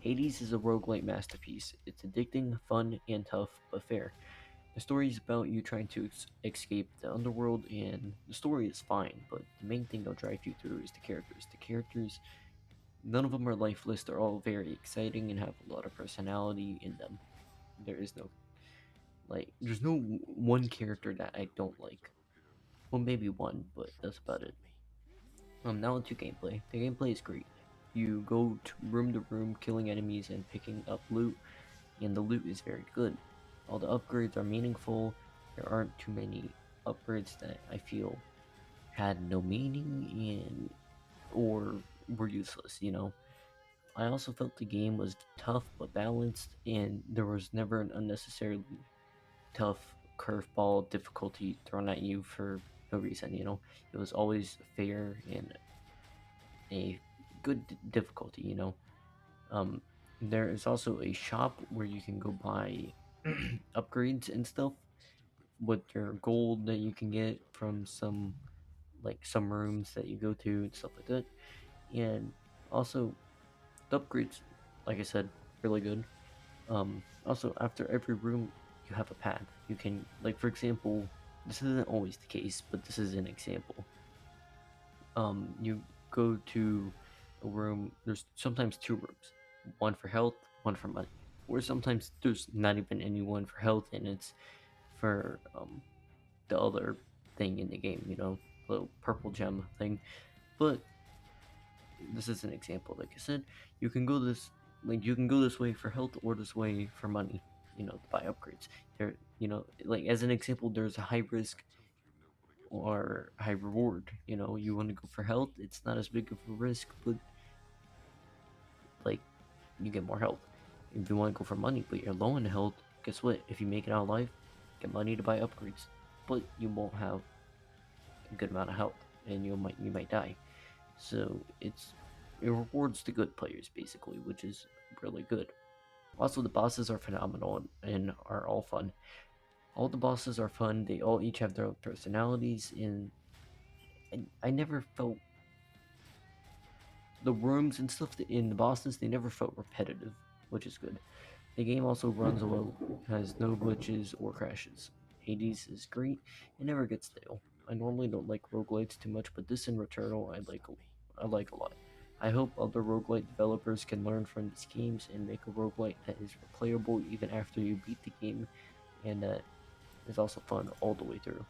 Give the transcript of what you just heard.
Hades is a roguelite masterpiece. It's addicting, fun, and tough, but fair. The story is about you trying to escape the underworld, and the story is fine, but the main thing they'll drive you through is the characters. The characters, none of them are lifeless, they're all very exciting and have a lot of personality in them. There is no, there's no one character that I don't like. Well, maybe one, but that's about it. Now into gameplay. The gameplay is great. You go to room, killing enemies and picking up loot, and the loot is very good. All the upgrades are meaningful. There aren't too many upgrades that I feel had no meaning and or were useless, you know. I also felt the game was tough but balanced, and there was never an unnecessarily tough curveball difficulty thrown at you for no reason, you know. It was always fair and a good difficulty, you know. Um, there is also a shop where you can go buy upgrades and stuff with your gold that you can get from some rooms that you go to and stuff like that. And also the upgrades, like I said, really good. Also after every room you have a path. You can, like, for example, this isn't always the case, but this is an example. You go to a room, there's sometimes two rooms, one for health, one for money, or sometimes there's not even any one for health and it's for the other thing in the game, you know, the purple gem thing. But this is an example. Like I said, you can go this you can go this way for health or this way for money, you know, to buy upgrades. There, you know, like as an example, there's a high risk or high reward. You know, you want to go for health, it's not as big of a risk, but like you get more health. If you want to go for money but you're low in health, guess what? If you make it out alive, get money to buy upgrades, but you won't have a good amount of health and you might die. So it rewards the good players basically, which is really good. Also, the bosses are phenomenal and are all fun. All the bosses are fun. They all each have their own personalities, and I never felt the rooms and stuff in the bosses. They never felt repetitive, which is good. The game also runs well, has no glitches or crashes. Hades is great. It never gets stale. I normally don't like roguelites too much, but this in Returnal I like a lot. I hope other roguelite developers can learn from these games and make a roguelite that is replayable even after you beat the game and that is also fun all the way through.